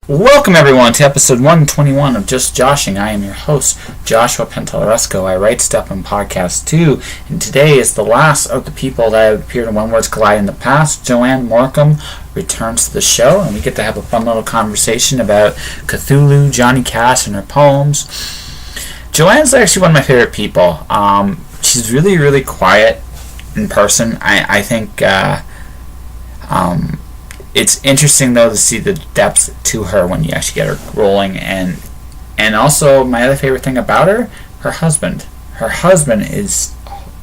Welcome everyone to episode 121 of Just Joshing. I am your host, Joshua Penteleresco. I write stuff on podcast too, and today is the last of the people that have appeared in One Words Collide in the past. Joanne Morcum returns to the show, and we get to have a fun little conversation about Cthulhu, Johnny Cash, and her poems. Joanne's actually one of my favorite people. She's really, really quiet in person. I think it's interesting though to see the depth to her when you actually get her rolling, and also my other favorite thing about her husband. Her husband is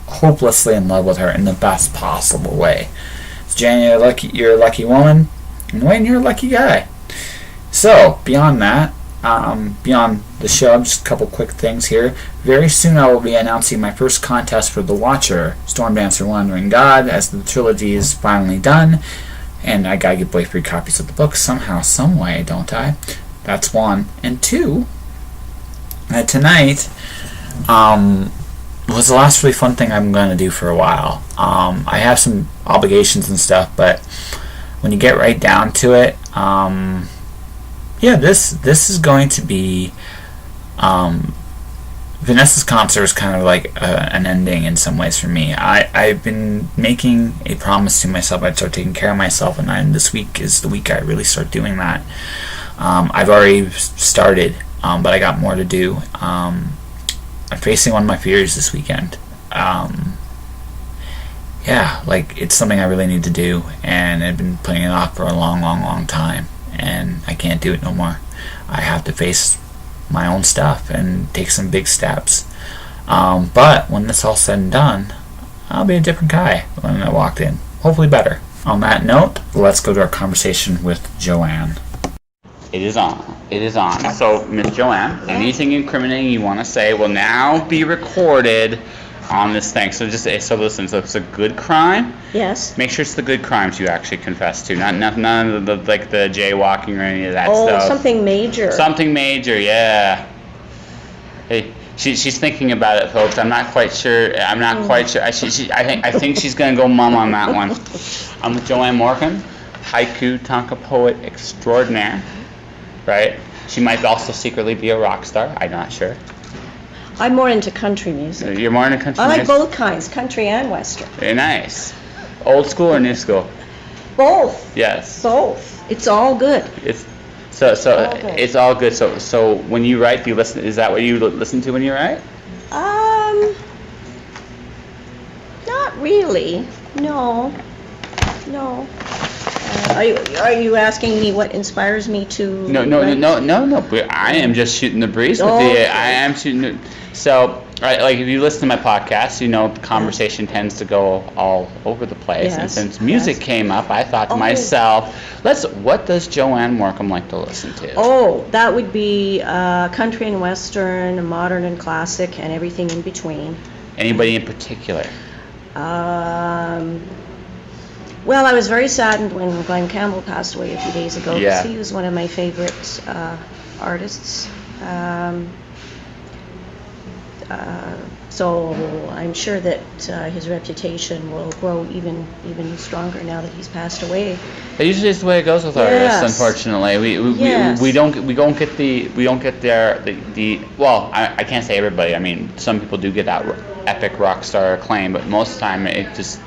hopelessly in love with her in the best possible way. So Jan, you're a lucky woman, and Wayne, you're a lucky guy. So beyond that, beyond the show, just a couple quick things here. Very soon I will be announcing my first contest for The Watcher, Stormdancer, Wandering God, as the trilogy is finally done. And I gotta give away free copies of the book somehow, some way, don't I? That's one. And two, tonight was the last really fun thing I'm gonna do for a while. I have some obligations and stuff, but when you get right down to it, this is going to be Vanessa's concert is kind of like an ending in some ways for me. I've been making a promise to myself I'd start taking care of myself, and this week is the week I really start doing that. I've already started, but I got more to do. I'm facing one of my fears this weekend. It's something I really need to do, and I've been putting it off for a long, long, long time, and I can't do it no more. I have to face my own stuff and take some big steps. But when this all said and done, I'll be a different guy when I walked in. Hopefully better. On that note, let's go to our conversation with Joanne. It is on. So, Miss Joanne, anything incriminating you want to say will now be recorded on this thing. So listen, so it's a good crime. Yes. Make sure it's the good crimes you actually confess to, none of the like the jaywalking or any of that stuff. Oh, something major. Something major, yeah. Hey, she's thinking about it, folks. I'm not quite sure. I think she's gonna go mum on that one. I'm with Joanne Morcum, haiku tanka poet extraordinaire. Right? She might also secretly be a rock star. I'm not sure. I'm more into country music. You're more into country music? I like both kinds, country and western. Very nice. Old school or new school? Both. Yes. Both. It's all good. It's all good. So when you write, do you listen? Is that what you listen to when you write? Not really. No. Are you asking me what inspires me to? No. I am just shooting the breeze with you. I am shooting. So, like if you listen to my podcast, the conversation tends to go all over the place. Yes. And since music came up, I thought to myself, what does Joanne Morcum like to listen to? Oh, that would be country and western, modern and classic, and everything in between. Anybody in particular? Well, I was very saddened when Glenn Campbell passed away a few days ago. Yeah. He was one of my favorite artists. So I'm sure that his reputation will grow even stronger now that he's passed away. It usually is the way it goes with artists. Unfortunately, we don't get the well, I can't say everybody. I mean, some people do get that epic rock star acclaim, but most of the time it just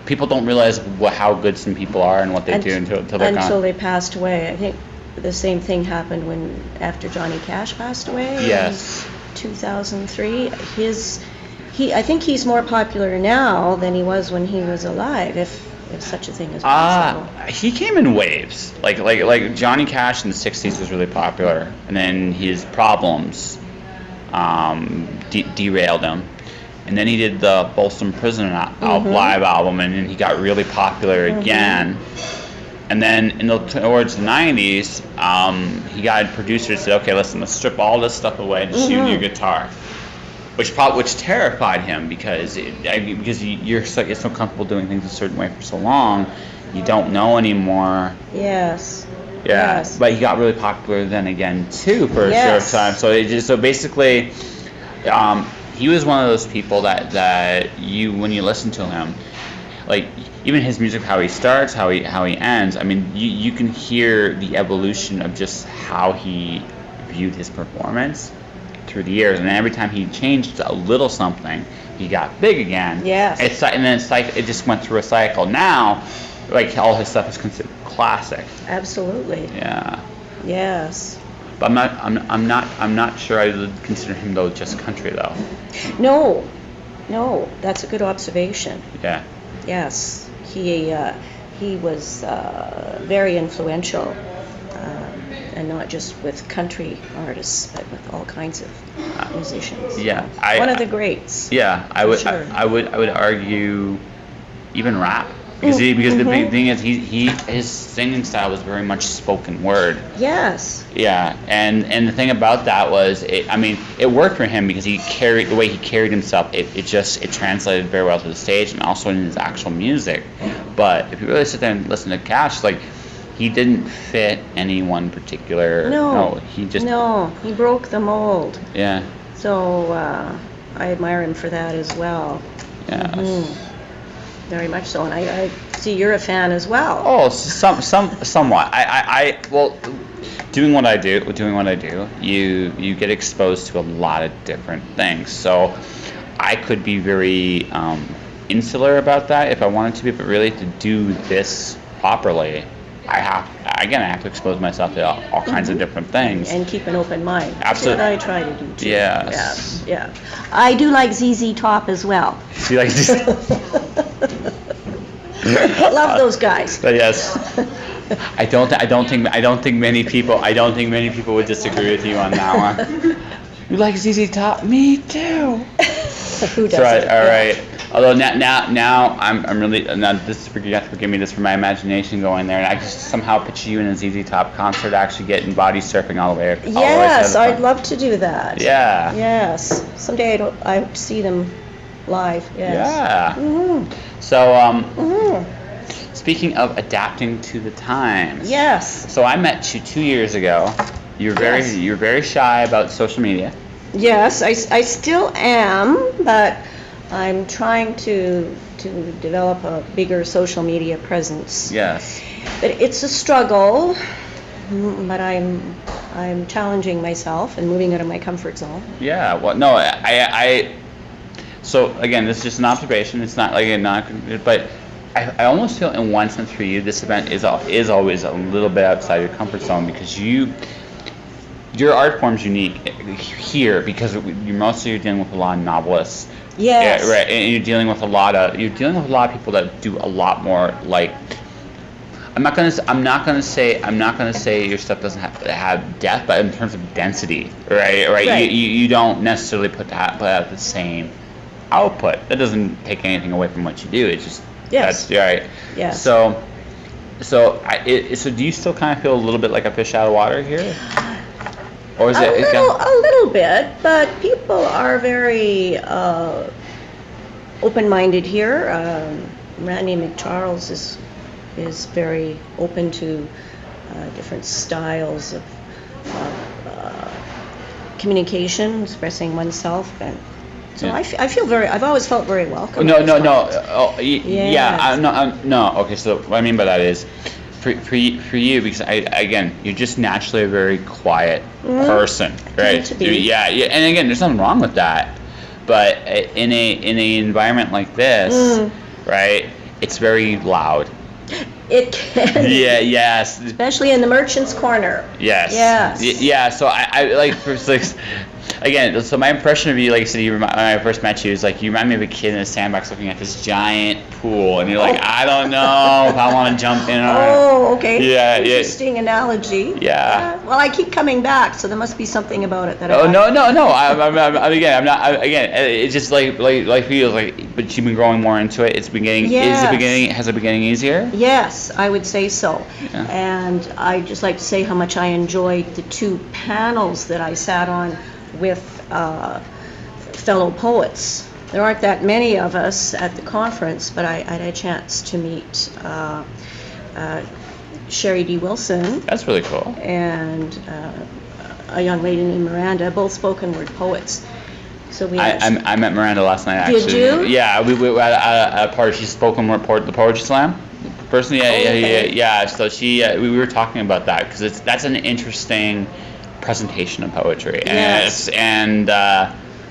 people don't realize how good some people are and what they do until they're gone. Until they passed away. I think the same thing happened after Johnny Cash passed away. Yes. In 2003. I think he's more popular now than he was when he was alive, if such a thing is possible. He came in waves. Like Johnny Cash in the 60s was really popular, and then his problems derailed him. And then he did the Folsom Prison live album, and then he got really popular again. And then towards the 90s, he got producers that said, okay, listen, let's strip all this stuff away and just shoot your guitar. Which terrified him because you're so comfortable doing things a certain way for so long, you don't know anymore. Yes. Yeah, yes. But he got really popular then again too for a short time. So basically, he was one of those people that you when you listen to him, like even his music, how he starts, how he ends. I mean, you can hear the evolution of just how he viewed his performance through the years, and every time he changed a little something, he got big again. Yes. And then it's like it just went through a cycle. Now, like all his stuff is considered classic. Absolutely. Yeah. Yes. But I'm not sure I would consider him though just country though. No, that's a good observation. Yeah. Yes, he was very influential, and not just with country artists, but with all kinds of musicians. Yeah, one of the greats. Yeah, I would sure. I would argue even rap. Because the big thing is his singing style was very much spoken word. Yes. Yeah, and the thing about that was, it worked for him because the way he carried himself. It translated very well to the stage and also in his actual music. But if you really sit there and listen to Cash, like he didn't fit any one particular. No, he broke the mold. Yeah. So I admire him for that as well. Yeah. Mm-hmm. Very much so, and I see you're a fan as well. Oh, somewhat. Well, doing what I do, you get exposed to a lot of different things. So I could be very insular about that if I wanted to be, but really to do this properly, I have to expose myself to all kinds of different things. And keep an open mind. Absolutely. That's what I try to do too. Yes. Yeah. I do like ZZ Top as well. You like Love those guys. But yes. I don't think many people would disagree with you on that one. You like ZZ Top? Me too. Who doesn't? Right. All right. Although now I'm really this you have to forgive me just for my imagination going there, and I just somehow picture you in a ZZ Top concert actually getting body surfing all the way. Yes, I'd love to do that. Yeah. Yes. Someday I see them live. Yes. Yeah. Mm-hmm. So speaking of adapting to the times. Yes. So I met you 2 years ago. You're very shy about social media. Yes, I still am, but I'm trying to develop a bigger social media presence. Yes. But it's a struggle, but I'm challenging myself and moving out of my comfort zone. Yeah. Well, no, so again, this is just an observation. It's not but I almost feel in one sense for you, this event is always a little bit outside your comfort zone because your art form's unique here because you're dealing with a lot of novelists. Yes. Yeah, right. And you're dealing with a lot of people that do a lot more like. I'm not gonna say your stuff doesn't have depth, but in terms of density, right. You don't necessarily put out the same output. That doesn't take anything away from what you do. It's just yes. That's right. Yes. So do you still kind of feel a little bit like a fish out of water here? Or is a little bit, but people are very open-minded here. Randy McCharles is very open to different styles of communication, expressing oneself, and so yeah. I've always felt very welcome. No. Oh, yeah. No. Okay. So what I mean by that is. For you, because you're just naturally a very quiet person, right? To be. Yeah, and again, there's nothing wrong with that, but in a environment like this, right, it's very loud. It can. Yeah. Yes. Especially in the Merchant's Corner. Yes. Yes. Yeah. So I like for again. So my impression of you, like I said, when I first met you, is like you remind me of a kid in a sandbox looking at this giant pool, and you're like, I don't know if I want to jump in. Okay. Yeah. Interesting analogy. Yeah. Well, I keep coming back, so there must be something about it that. No. I'm not. Again, it's just like feels like, but you've been growing more into it. It's beginning. Yes. Has the beginning easier? Yes, I would say so. Yeah. And I'd just like to say how much I enjoyed the 2 panels that I sat on with fellow poets. There aren't that many of us at the conference, but I had a chance to meet Sherry D. Wilson. That's really cool. And a young lady named Miranda, both spoken word poets. So we I met Miranda last night, Did actually. you? Yeah, we were at a party. She's spoken word the poetry slam. Personally, yeah. So we were talking about that because that's an interesting presentation of poetry, Yes.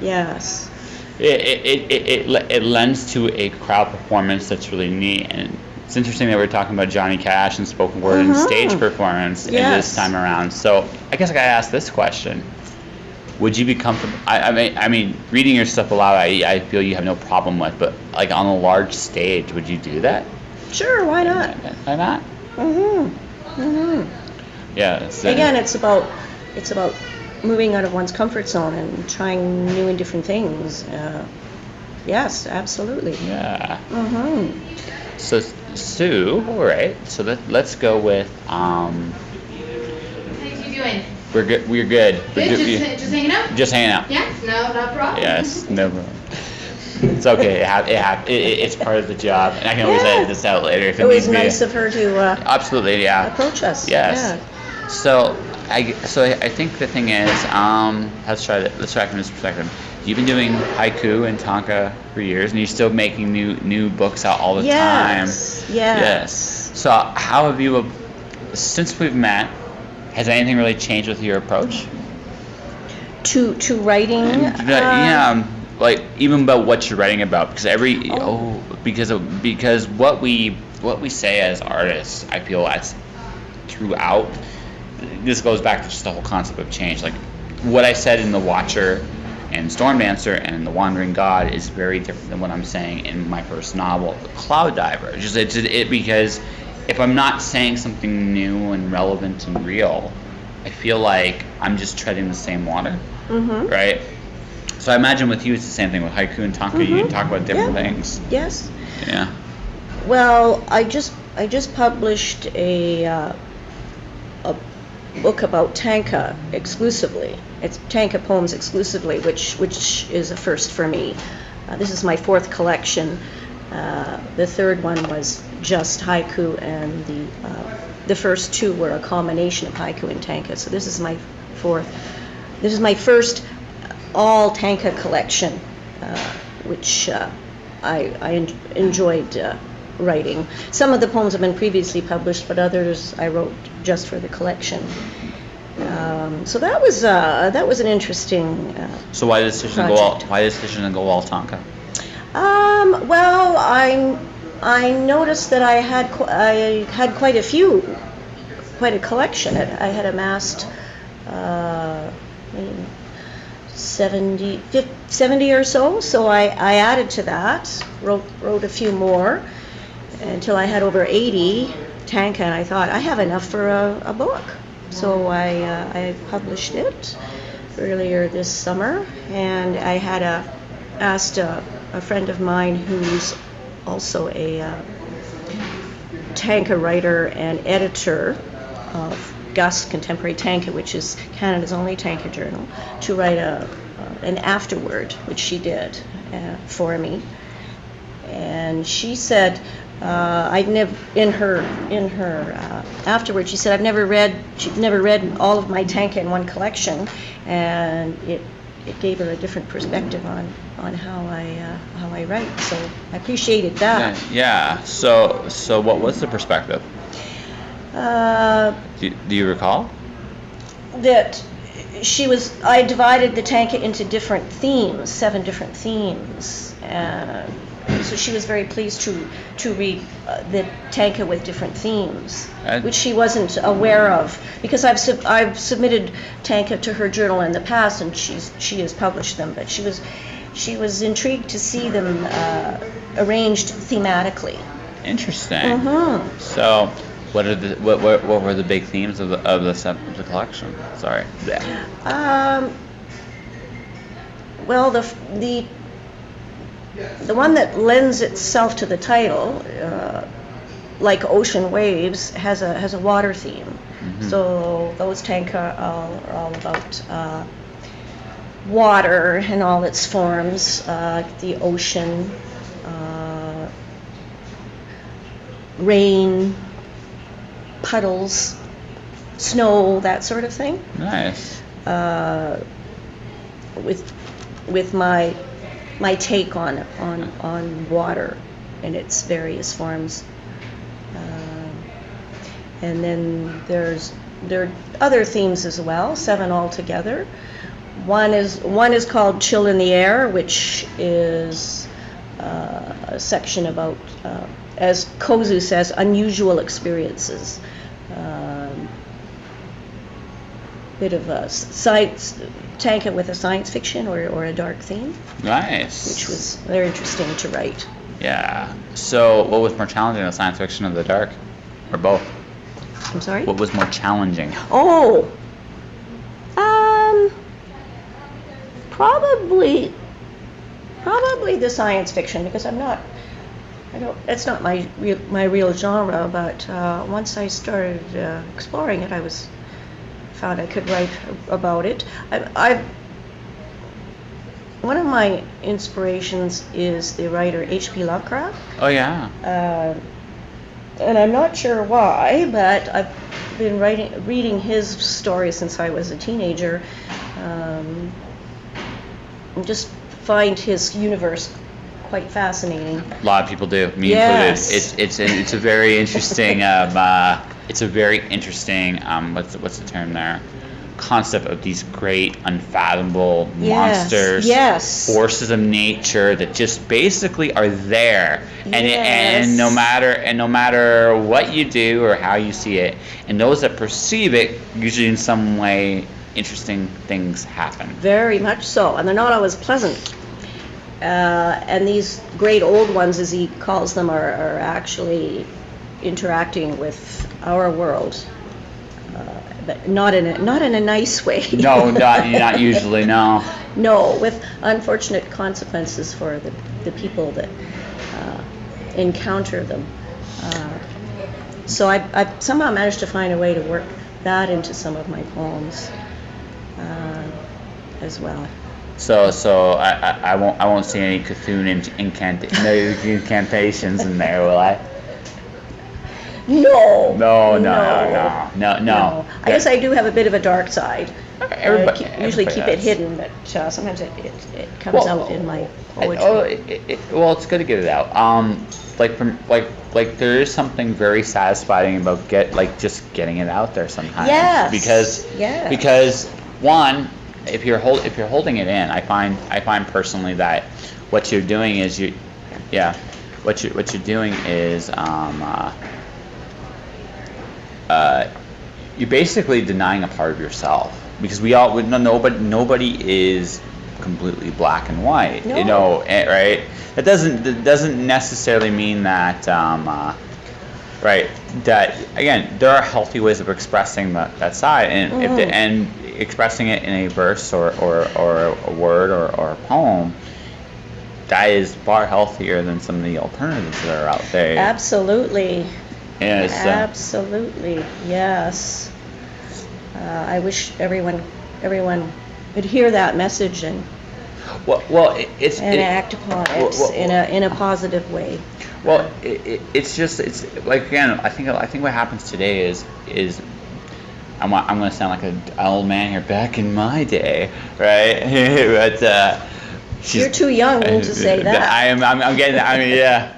Yes. It lends to a crowd performance that's really neat. And it's interesting that we're talking about Johnny Cash and spoken word and stage performance Yes. this time around. So I guess I gotta ask this question: would you be comfortable? I mean, reading your stuff aloud, I feel you have no problem with, but like on a large stage, would you do that? Sure, why not? Why not? Yeah. Again, it's about moving out of one's comfort zone and trying new and different things. Yes, absolutely. Yeah. So Sue, all right. So let's go with. How you doing? We're good. We're good. Good. Just hanging out. Just hanging out. Yeah. No problem. Yes. No problem. It's okay. It's part of the job, and I can always edit this out later if it It was needs be. nice of her to Absolutely, yeah. approach us. Yes. Yeah. So I think the thing is, let's try from this perspective. You've been doing haiku and tanka for years, and you're still making new books out all the time. Yes. So how have you, since we've met, has anything really changed with your approach? To writing. Like even about what you're writing about, because because what we say as artists, I feel that's throughout. This goes back to just the whole concept of change. Like what I said in The Watcher and Storm Dancer and The Wandering God is very different than what I'm saying in my first novel, The Cloud Diver. Because if I'm not saying something new and relevant and real, I feel like I'm just treading the same water, right? So I imagine with you it's the same thing with haiku and tanka. You talk about different things. Yes. Yeah. Well, I just published a book about tanka exclusively. It's tanka poems exclusively, which is a first for me. This is my fourth collection. The third one was just haiku, and the first two were a combination of haiku and tanka. So this is my fourth. This is my first all tanka collection, which I enjoyed writing. Some of the poems have been previously published, but others I wrote just for the collection. So that was an interesting. So why the decision to go all tanka? Well, I noticed that I had quite a collection. I had amassed 70 or so I added to that, wrote a few more until I had over 80 tanka, and I thought I have enough for a book. So I published it earlier this summer, and I had asked a friend of mine who's also a tanka writer and editor of Gus Contemporary Tanka, which is Canada's only tanka journal, to write an afterword, which she did for me. And she said, in her afterward, she said she'd never read all of my tanka in one collection, and it gave her a different perspective on how I write. So I appreciated that. Yeah. So what was the perspective? Do you recall? That I divided the tanka into different themes, 7 different themes. So she was very pleased to read the tanka with different themes, which she wasn't aware of, because I've submitted tanka to her journal in the past, and she has published them, but she was intrigued to see them arranged thematically. Interesting. So what were the big themes of the collection? Sorry. Well, the one that lends itself to the title, like Ocean Waves, has a water theme. So those tanka are all about water in all its forms, the ocean, rain, puddles, snow, that sort of thing. Nice. with my take on water in its various forms. And then there are other themes as well, 7 altogether. One is called Chill in the Air, which is a section about, as Kozu says, unusual experiences. Bit of a science, tanka with a science fiction or a dark theme. Nice. Which was very interesting to write. Yeah. So, what was more challenging, the science fiction or the dark? Or both? I'm sorry? What was more challenging? Oh! Probably the science fiction, because it's not my real genre, but once I started exploring it, found I could write about it. One of my inspirations is the writer H.P. Lovecraft. Oh, yeah. And I'm not sure why, but I've been reading his stories since I was a teenager. And just find his universe quite fascinating. A lot of people do, me Yes. included. It's a very interesting what's the term there? Concept of these great unfathomable monsters, yes, forces of nature that just basically are there, and Yes. and no matter what you do or how you see it, and those that perceive it, usually in some way, interesting things happen. Very much so, and they're not always pleasant. And these great old ones, as he calls them, are actually interacting with our world, but not in a nice way. No, not usually. No. No, with unfortunate consequences for the people that encounter them. So I somehow managed to find a way to work that into some of my poems as well. So I won't see any cthulhu incantations in there, will I? No. No. I guess I do have a bit of a dark side. Everybody Usually keep it does. hidden, but sometimes it comes out in my poetry. Well, it's good to get it out. Like there is something very satisfying about just getting it out there sometimes. Yes. Because one, if you're holding it in, I find personally that what you're doing is what you're doing is you're basically denying a part of yourself, because nobody is completely black and white. No. You know, right? That doesn't necessarily mean that right, that again, there are healthy ways of expressing that side, and and expressing it in a verse or a word or a poem, that is far healthier than some of the alternatives that are out there. Absolutely. Yes. Absolutely, yes. I wish everyone would hear that message and act upon it in a positive way. Well, it's like, again, I think what happens today is I'm going to sound like an old man here. Back in my day, right? But you're too young to say that. I'm getting. I mean, yeah.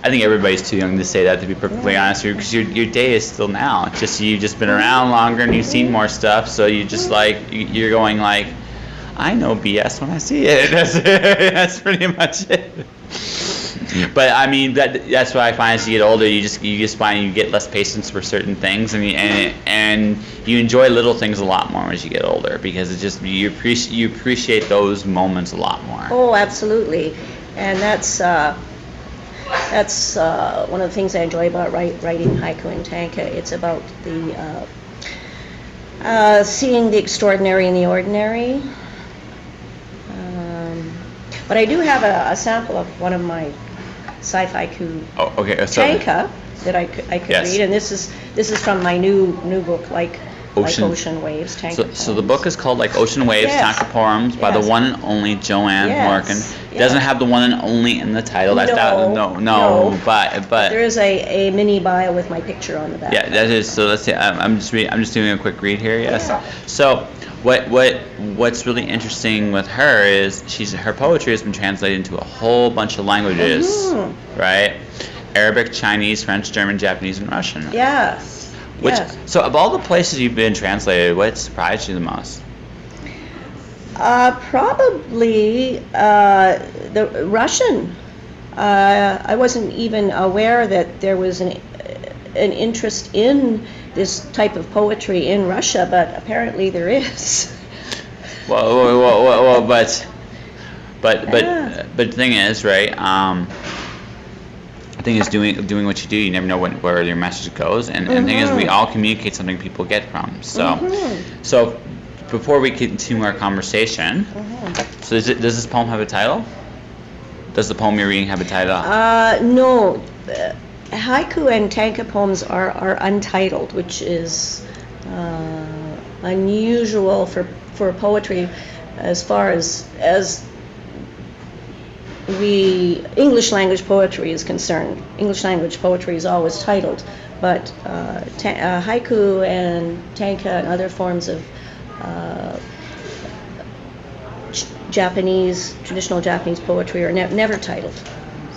I think everybody's too young to say that, to be perfectly honest with you, because your day is still now. It's just you've just been around longer and you've seen more stuff, so you just you're going like, I know BS when I see it. That's pretty much it. But I mean, that's what I find as you get older. You just find you get less patience for certain things, and you enjoy little things a lot more as you get older, because it's just you appreciate those moments a lot more. Oh, absolutely, and that's one of the things I enjoy about writing haiku and tanka. It's about the seeing the extraordinary in the ordinary. But I do have a sample of one of my sci-fi so tanka that I could yes. read, and this is from my new book, like Ocean. Like Ocean Waves, Tanka So the book is called like Ocean Waves, Yes. Tanka Poems by the Yes. one and only Joanne Yes. Morcum. It Yes. doesn't have the one and only in the title. That's No. but There is a mini bio with my picture on the back. yeah, that is. So let's see. I'm just doing a quick read here. Yes. Yeah. So what's really interesting with her is her poetry has been translated into a whole bunch of languages, right? Arabic, Chinese, French, German, Japanese, and Russian. Yes. Yes. So of all the places you've been translated, what surprised you the most? Probably the Russian. I wasn't even aware that there was an interest in this type of poetry in Russia, but apparently there is. Well, but Yeah. the thing is, right? The thing is, doing what you do, you never know where your message goes, and the thing is, we all communicate something people get from. So before we continue our conversation, so does this poem have a title? Does the poem you're reading have a title? No. Haiku and tanka poems are untitled, which is unusual for poetry as far as English language poetry is concerned. English language poetry is always titled, but haiku and tanka and other forms of traditional Japanese poetry are never titled.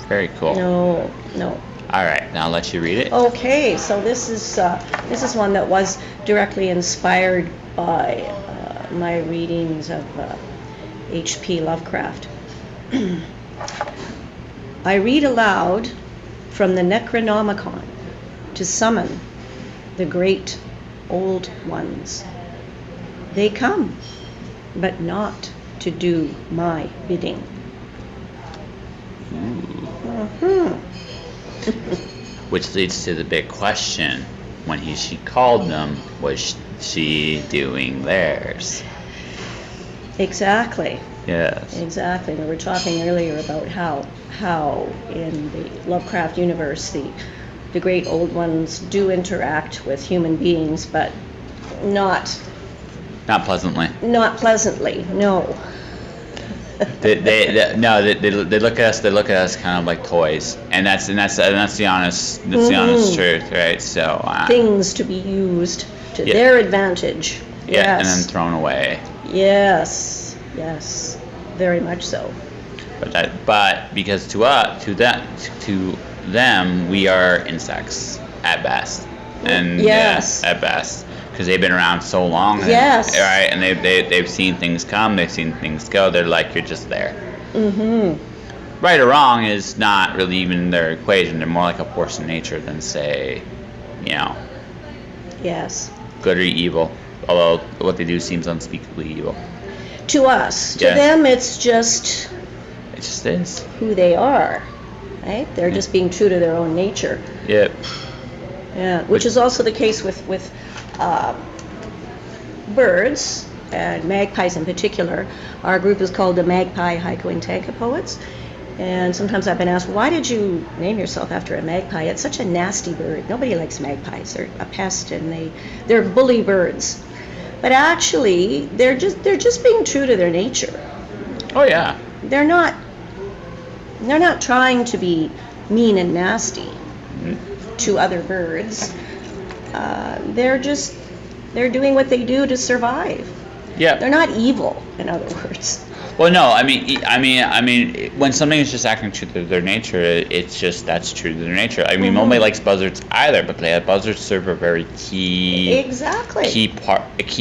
Very cool. No. All right, now I'll let you read it. Okay, so this is one that was directly inspired by my readings of H.P. Lovecraft. I read aloud from the Necronomicon to summon the great old ones. They come, but not to do my bidding. Which leads to the big question: when she called them, was she doing theirs? Exactly. Yes. Exactly. We were talking earlier about how in the Lovecraft universe the great old ones do interact with human beings, but not pleasantly. Not pleasantly. No. They look at us. They look at us kind of like toys, and that's the honest truth, right? So things to be used to Yeah. their advantage. yeah, Yes. and then thrown away. Yes. Very much so. But because to them we are insects at best, and Yes. at best, because they've been around so long. Yes. Right, and they've seen things come, they've seen things go. They're like, you're just there. Right or wrong is not really even in their equation. They're more like a force of nature than, say, Yes. good or evil. Although what they do seems unspeakably evil. To us. To Yeah. them, it's just It just is. who they are. Right? They're just being true to their own nature. Yep. Yeah, which is also the case with birds, and magpies in particular. Our group is called the Magpie Haiku and Tanka Poets. And sometimes I've been asked, why did you name yourself after a magpie? It's such a nasty bird. Nobody likes magpies. They're a pest, and they're bully birds. But actually, they're just being true to their nature. Oh yeah. They're not trying to be mean and nasty to other birds. They're doing what they do to survive. Yeah. They're not evil, in other words. Well, no, I mean, when something is just acting true to their nature, it's just that's true to their nature. I mean, nobody likes buzzards either, but buzzards serve a very key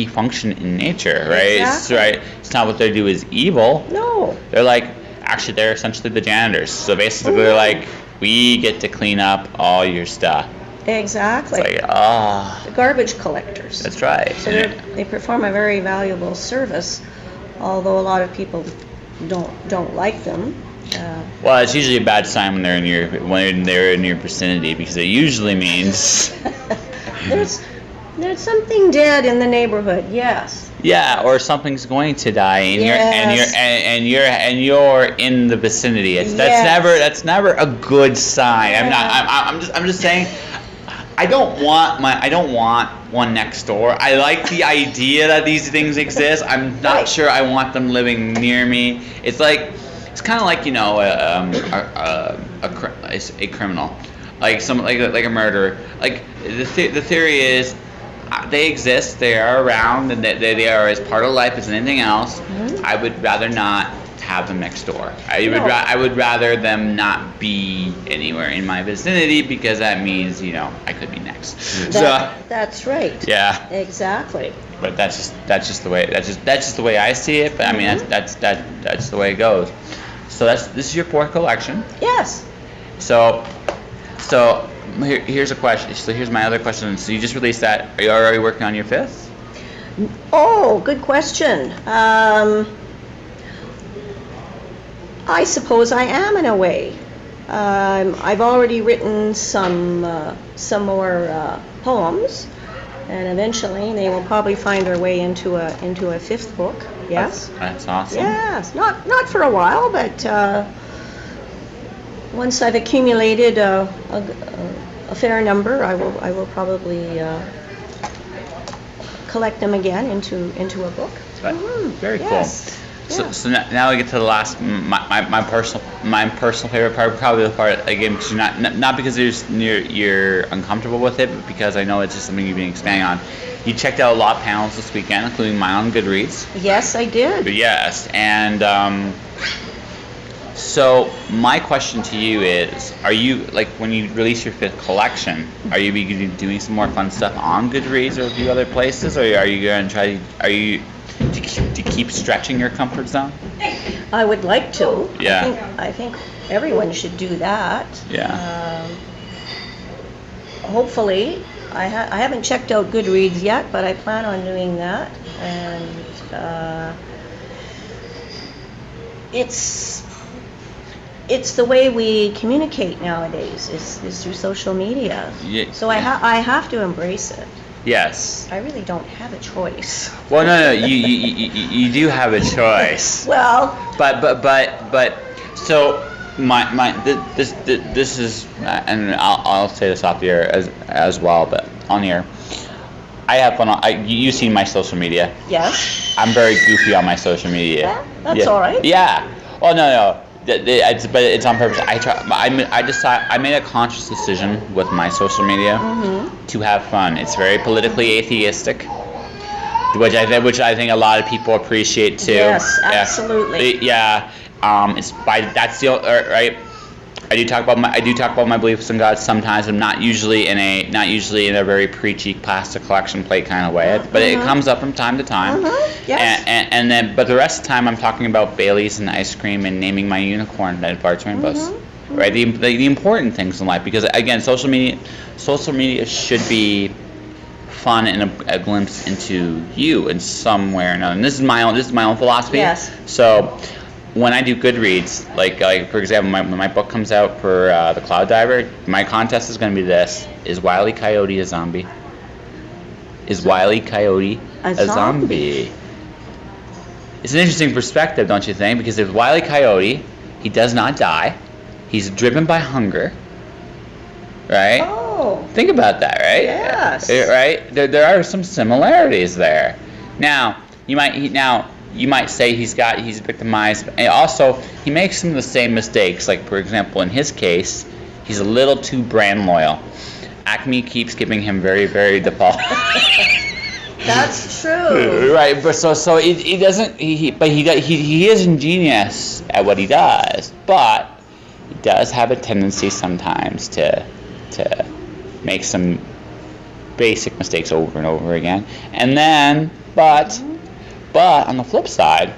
function in nature, right? Exactly. It's not what they do is evil. No. They're essentially the janitors. So basically, they're like, we get to clean up all your stuff. Exactly. It's like, The garbage collectors. that's right. So they perform a very valuable service, although a lot of people don't like them. Well, it's usually a bad sign when they're in your vicinity, because it usually means there's something dead in the neighborhood. Yes. yeah, or something's going to die, and you're in the vicinity. That's never a good sign. Yeah. I'm just saying. I don't want one next door. I like the idea that these things exist. I'm not Right. sure I want them living near me. It's kind of like a criminal, like a murderer. Like the theory is they exist, they are around, and they are as part of life as anything else. Mm-hmm. I would rather not have them next door. I would rather them not be anywhere in my vicinity, because that means I could be next. That's right. Yeah. Exactly. But that's just the way I see it. But I mean that's the way it goes. So this is your fourth collection. Yes. So here's a question. So here's my other question. So you just released that. Are you already working on your fifth? Oh, good question. I suppose I am, in a way. I've already written some more poems, and eventually they will probably find their way into a fifth book. Yes. That's awesome. Yes. Not for a while, but once I've accumulated a fair number, I will probably collect them again into a book. Very Yes. cool. So now we get to the last, my personal favorite part, probably the part again, because you're not because you're uncomfortable with it, but because I know it's just something you've been expanding on. You checked out a lot of panels this weekend, including mine on Goodreads. Yes, I did. Yes, and so my question to you is: are you, like, when you release your fifth collection, are you going to be doing some more fun stuff on Goodreads or a few other places, or are you going to try? To keep stretching your comfort zone? I would like to. Yeah. I think everyone should do that. Yeah. Hopefully, I haven't checked out Goodreads yet, but I plan on doing that. And it's the way we communicate nowadays is through social media. Yeah. So I have to embrace it. Yes. I really don't have a choice. Well, no, you do have a choice. Well. But so this is, and I'll say this off the air as well, but on the air, I have fun. You've seen my social media. Yes. I'm very goofy on my social media. Yeah, that's all right. Yeah. Oh no. But it's on purpose. I made a conscious decision with my social media to have fun. It's very politically atheistic, which I think a lot of people appreciate too. Yes, absolutely. Yeah. That's the right. I do talk about my beliefs in God sometimes, but not usually in a very preachy plastic collection plate kind of way. But it comes up from time to time. Yes. And then, but the rest of the time, I'm talking about Baileys and ice cream and naming my unicorn that farts rainbows. Right, the important things in life, because again, social media should be fun and a glimpse into you in some way or another. And this is my own philosophy. Yes. So when I do Goodreads, like for example, when my book comes out for The Cloud Diver, my contest is going to be this: is Wile E. Coyote a zombie? Is Wile E. Coyote a zombie? It's an interesting perspective, don't you think? Because if Wile E. Coyote, he does not die. He's driven by hunger. Right? Oh. Think about that, right? Yes. Right? There are some similarities there. Now, you might say he's victimized, and also he makes some of the same mistakes. Like, for example, in his case, he's a little too brand loyal. Acme keeps giving him very, very default. That's true. Right, but so he doesn't. He is ingenious at what he does, but he does have a tendency sometimes to make some basic mistakes over and over again. And then, but on the flip side,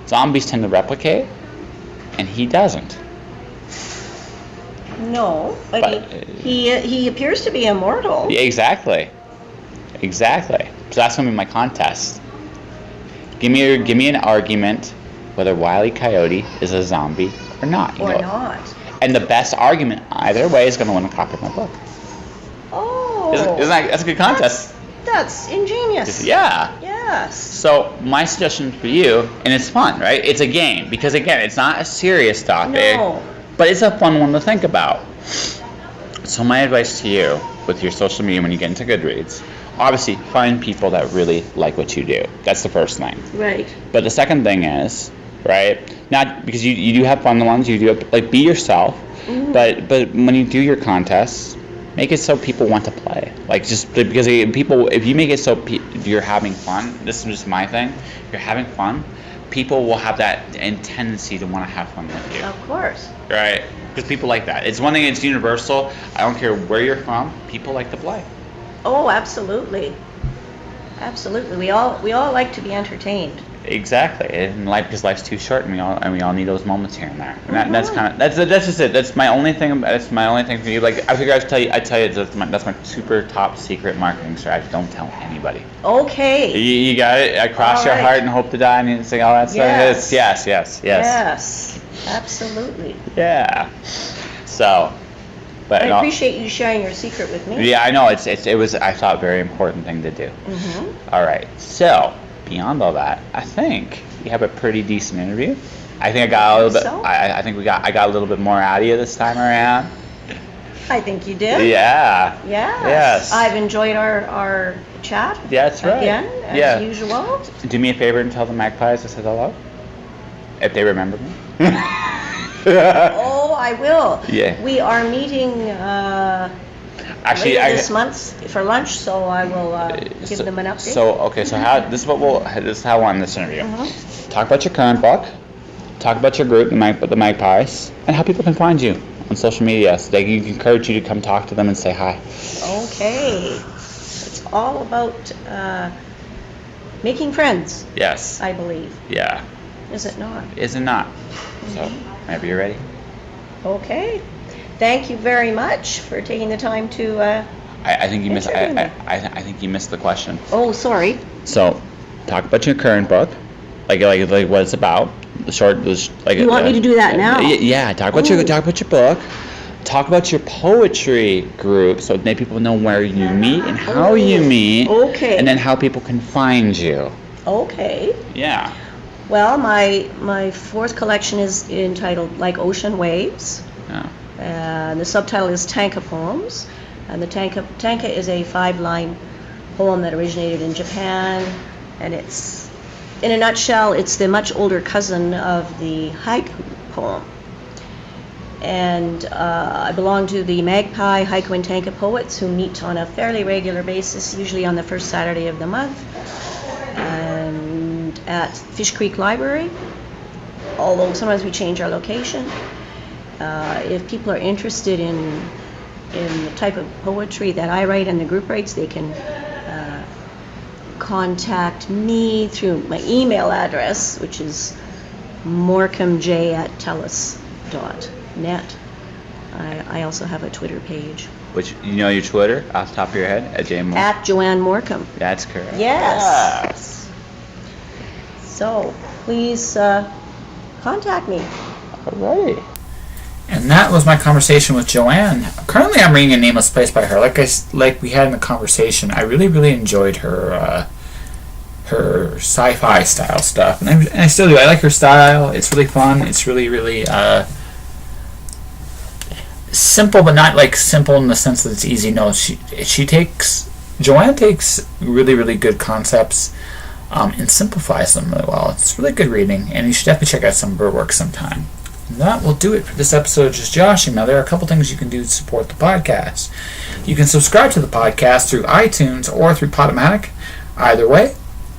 zombies tend to replicate, and he doesn't. No, but he appears to be immortal. Yeah, exactly. So that's gonna be my contest. Give me an argument whether Wile E. Coyote is a zombie or not. Or not. And the best argument either way is gonna win a copy of my book. Oh. That's a good contest. That's ingenious. Yeah. Yes. So my suggestion for you, and it's fun, right? It's a game, because again, it's not a serious topic, No. but it's a fun one to think about. So my advice to you with your social media when you get into Goodreads, obviously find people that really like what you do. That's the first thing. Right. But the second thing is, right, not because you do have fun the ones you do, like be yourself, but when you do your contests, make it so people want to play. Like just because people, if you make it so you're having fun, this is just my thing, you're having fun, people will have that tendency to want to have fun with you. Of course. Right? Because people like that. It's one thing, it's universal. I don't care where you're from, people like to play. Oh, absolutely. Absolutely. We all like to be entertained. Exactly, and because life's too short, and we all need those moments here and there. And that's just it. That's my only thing. That's my only thing for you. Like I figure I'd tell you that's my super top secret marketing strategy. Don't tell anybody. Okay. You got it. I cross All your right. heart and hope to die, and you say all that Yes. stuff. Yes. Yes. Absolutely. Yeah. So, but I appreciate you sharing your secret with me. yeah, I know it was I thought a very important thing to do. All right, so. Beyond all that, I think we have a pretty decent interview. I think I got a little bit. So? I think I got a little bit more out of you this time around. I think you did. Yeah. Yes. I've enjoyed our chat. That's right. Again, as usual. Do me a favor and tell the magpies I said hello, if they remember me. Oh, I will. Yeah. We are meeting Actually, later this month for lunch, so I will give them an update. So this is how I want this interview. Talk about your current book, talk about your group, the Magpies, and how people can find you on social media. So they can encourage you to come talk to them and say hi. Okay. It's all about making friends. Yes. I believe. Yeah. Is it not? Is it not? So, whenever you're ready. Okay. Thank you very much for taking the time to. I think you missed. I think you missed the question. Oh, sorry. So, talk about your current book, like what it's about. The short, like. You want me to do that now? Yeah. Talk about your book. Talk about your poetry group, so that people know where you meet and how you meet. Okay. And then how people can find you. Okay. Yeah. Well, my fourth collection is entitled Like Ocean Waves. Yeah. The subtitle is Tanka Poems, and the tanka is a 5-line poem that originated in Japan, and it's, in a nutshell, it's the much older cousin of the haiku poem. And I belong to the Magpie Haiku and Tanka Poets, who meet on a fairly regular basis, usually on the first Saturday of the month, and at Fish Creek Library, although sometimes we change our location. If people are interested in the type of poetry that I write and the group writes, they can contact me through my email address, which is morcumj@telus.net. I also have a Twitter page. Which, you know your Twitter off the top of your head? At Joanne Morcum. That's correct. Yes. So, please contact me. All right. And that was my conversation with Joanne. Currently, I'm reading A Nameless Place by her. Like we had in the conversation, I really enjoyed her sci-fi style stuff, and I still do. I like her style. It's really fun. It's really simple, but not like simple in the sense that it's easy. No, Joanne takes really good concepts and simplifies them really well. It's really good reading, and you should definitely check out some of her work sometime. And that will do it for this episode of Just Joshing. Now, there are a couple things you can do to support the podcast. You can subscribe to the podcast through iTunes or through Podomatic. Either way,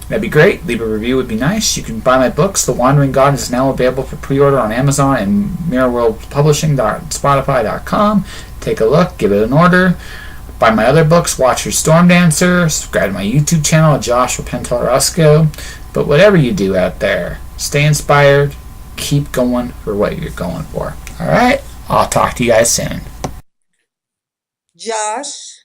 that'd be great. Leave a review would be nice. You can buy my books. The Wandering God is now available for pre-order on Amazon and mirrorworldpublishing.spotify.com. Take a look. Give it an order. Buy my other books. Watch Your Storm Dancer. Subscribe to my YouTube channel, Joshua Pentelarusco. But whatever you do out there, stay inspired. Keep going for what you're going for. All right? I'll talk to you guys soon. Josh.